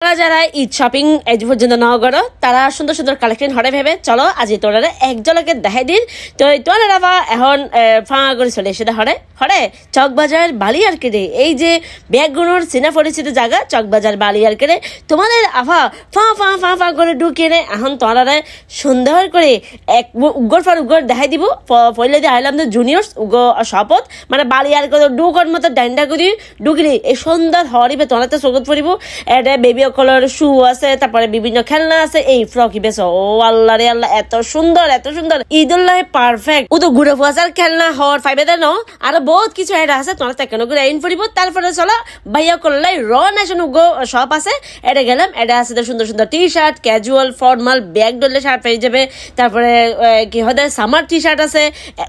যারা ঈদ শপিং আজ পর্যন্ত না করো তারা সুন্দর সুন্দর কালেকশন হরে ভেবে চলো আজি তোরা এক জলকে দেখাই দিন তো তোরা এখন ফাঁকা করে চলে এসে হরে হরে চকবাজার বালিয়ারকেটে এই যে ব্যাগগুলোর সিনা পরিচিত জায়গা চকবাজার বালিয়ারকেটে তোমাদের আফা ফা করে ঢুকিয়ে নে এখন তোরা সুন্দর করে এক উগ্গর ফর উগ্গর দেখাই দিব পয়লে দিয়ে আইলাম তো জুনিয়র্স উগ্র শপথ মানে বালিয়ারকেটে ঢুকর মতো ডান্ডা করি ঢুকিলি এই সুন্দর হরিবে তোরা তো স্বাগত করিব এটা বেবি কলার শু আছে তারপরে বিভিন্ন খেলনা আছে এই ফ্রকি বেশ ও আল্লাহ রে আল্লাহ এত সুন্দর ঈদুল্লাহ পারফেক্ট ও তো ঘুরে ফুয়াশার খেলনা হর ফাইভে দেন আর বহুত কিছু এটা আছে তোমরা কেন করে আইন পড়িব তারপরে চলো ভাইয়া করলাই র নেশন উগো শপ আছে এটা গেলাম এটা আছে সুন্দর সুন্দর T shirt casual formal bag ডলে শার্ট পেয়ে যাবে তারপরে কি হয় সামার টি শার্ট আছে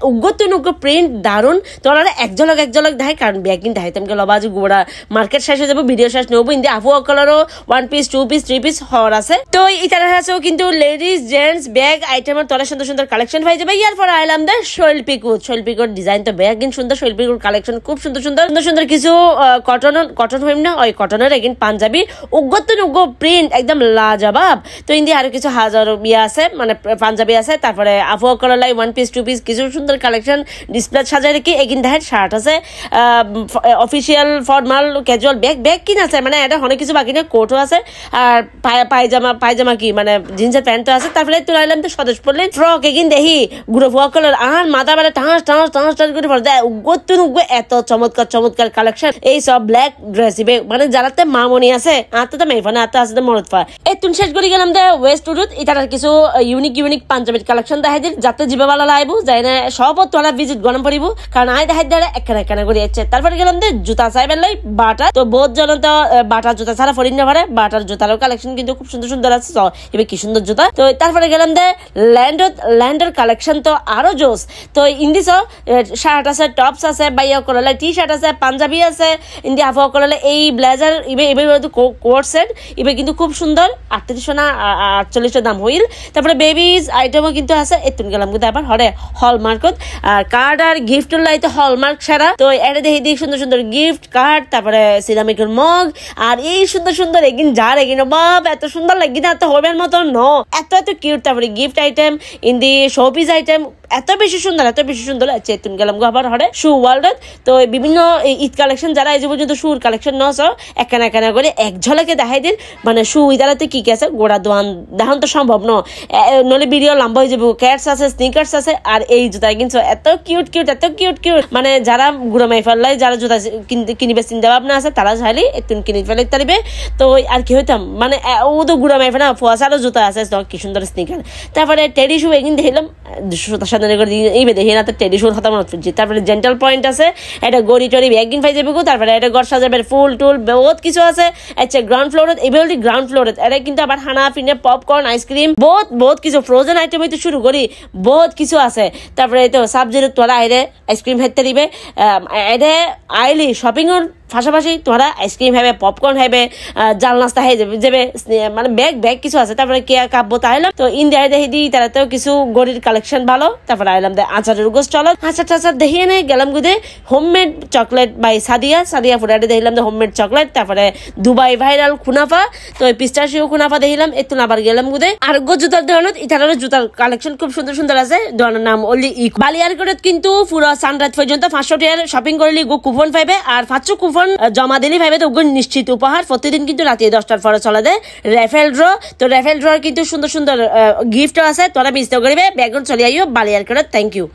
উগ্গতুন উগ্গ প্রিন্ট দারুন তোমরা এক ঝলক দেখাই কারণ ব্যাগ কিনতে হয় তুমি লবাজু গোড়া মার্কেট শেষ হয়ে যাবো ভিডিও শেষ নেবো ইন্দি আফু কালারও 1 পিস 2 পিস 3 পিস হর আছে তো ইতার আছেও কিন্তু লেডিস জেন্টস ব্যাগ আইটেমের তোরা সুন্দর সুন্দর কালেকশন পাই যাবে ইয়ার পর আইলাম দে শৈলপিকুর ডিজাইন তো ব্যাগ কিন্তু সুন্দর শৈলপিকুর কালেকশন খুব সুন্দর কিছু কটন হইম না ওই কটনের এগিন পাঞ্জাবি উগ্গতুন উগ্গ প্রিন্ট একদম লাজবাব তো ইন্দি আরো কিছু হাজার ইয়া আছে মানে পাঞ্জাবি আছে তারপরে আফু কালারলাই 1 পিস 2 পিস কিছু সুন্দর কালেকশন ডিসপ্লে সাজায় রেখে এগিন দেখার শার্ট আছে অফিসিয়াল ফর্মাল ক্যাজুয়াল ব্যাগ কিন আছে মানে এটা অনেক কিছু বাকি না কোটও আছে আর পায়জামা কি মানে জিন্সের প্যান্ট আছে তারপরে তুই আইলাম তো সদস্য পড়লেন ফ্রক এগিন দেখি গুড়ো ফোয়া কালার আর মাথা বেলা টাঁস করে পড়ে দেয় উগ্গতুন উগ্গ এত চমৎকার কালেকশন এই সব ব্ল্যাক ড্রেস মানে যারাতে মামনি আছে আতে তো মেফানে আতে আছে তো মরদ পা এই তুন শেষ করে গেলাম দে ওয়েস্ট উডুত এটার কিছু ইউনিক পাঞ্জাবির কালেকশন দেখাই দিন যাতে জিবে ভালো লাইবো যাই না সব তোলা ভিজিট গরম পড়িব কারণ আই দেখাই দেয় একখানা করে যাচ্ছে তারপরে গেলাম দে জুতা চাইবেন লাই বাটা তো বহুত জন তো বাটা জুতা ছাড়া ফরিন না পারে বাটার জুতারও কালেকশন কিন্তু খুব সুন্দর আছে এবার কি সুন্দর জুতা তো তারপরে গেলাম দে ল্যান্ডের কালেকশন তো আরো জোস তো ইন্দিস শার্ট আছে টপস আছে বাইয়া করলে টি শার্ট আছে পাঞ্জাবি আছে ইন্দি আফা করলে এই ব্লেজার এবার কোট সেট এবার কিন্তু খুব সুন্দর 38 না 48 দাম হইল তারপরে বেবিজ আইটেমও কিন্তু আছে এতুন গেলাম কিন্তু আবার হরে হলমার্কত আর কার্ড আর গিফট লাইতে হলমার্ক সারা তো এটা দেখি সুন্দর গিফট কার্ড তারপরে সিরামিকের মগ আর এই সুন্দর এগিন বাপ এত সুন্দর লাগি না এত হবের মতো এত কিউট তারপরে গিফট আইটেম ইন্দি শোপিস আইটেম এত বেশি সুন্দর চেতন গেলাম গো আবার হরে শু ওয়ার্ল্ড তো বিভিন্ন ঈদ কালেকশন যারা এই যে পর্যন্ত শুর কালেকশন নস একখানা করে এক ঝলকে দেখাই দিন মানে শু ইদারাতে কি আছে গোড়া দোয়ান দেখান তো সম্ভব নলে ভিডিও লম্বা হয়ে যাবো ক্যাটস আছে স্নিকার্স আছে আর এই জুতা কিন্তু এত কিউট মানে যারা গুড়া মাই ফেললাই যারা জুতা কিনিবে চিন্তা ভাবনা আছে তারা চাইলে একটু কিনে ফেলে তারিবে তো আর কি হইতাম মানে ও তো গুড়া মাই ফেলা ফুয়াশারও জুতা আছে কি সুন্দর স্নিকার তারপরে টেডি শু এগিন দেখলাম দেখি না তো টেডি শুর কথা মনে হচ্ছে তারপরে জেন্টাল পয়েন্ট আছে এটা গড়ি টরি একদিন পাই যাবে তারপরে এটা ঘর সাজাবে ফুল টুল বহুত কিছু আছে আচ্ছা গ্রাউন্ড ফ্লোরে এবারে গ্রাউন্ড ফ্লোরে এটা কিন্তু আবার হানা ফিনে পপকর্ন আইসক্রিম বহুত কিছু ফ্রোজেন আইটেম হইতে শুরু করি বহুত কিছু আছে তারপরে এই তো সাবজেক্ট তোরা আইরে আইসক্রিম হেতে দিবে এটা আইলি শপিং এর পাশাপাশি তোমরা আইসক্রিম হবে পপকর্ন হবে জাল নাস্তা হয়ে যাবে মানে ব্যাগ কিছু আছে তারপরে কে কাব্য তাইলাম তো ইন্ডিয়ায় দেখি দিই তারাতেও কিছু গড়ির কালেকশন ভালো তারপরে আইলাম আচারের গোস চলো আচার দেখিয়ে নেই গেলাম গুদে হোমমেড চকলেট বাই সাদিয়া ফুডারে দেখলাম হোমমেড চকলেট তারপরে দুবাই ভাইরাল খুনাফা তো পিস্তাশিও খুনাফা দেখলাম একটু আবার গেলাম গুদে আরোগ্য জুতার ধরনের ইতারের জুতার কালেকশন খুব সুন্দর আছে ধরনের নাম ওলি বালিয়ারকোটে কিন্তু পুরো সানরাইজ পর্যন্ত 500 টাকার শপিং করলে কুপন পাইবে আর 500 কুপন জমা দিলে ভাইবে তো নিশ্চিত উপহার প্রতিদিন কিন্তু রাতে 10টার পরে চলে দেয় রেফেল ড্র কিন্তু সুন্দর গিফট আছে তোরা মিস করিবে ব্যাকগ্রাউন্ড চলে আইও বালিয়ারকোটে থ্যাংক ইউ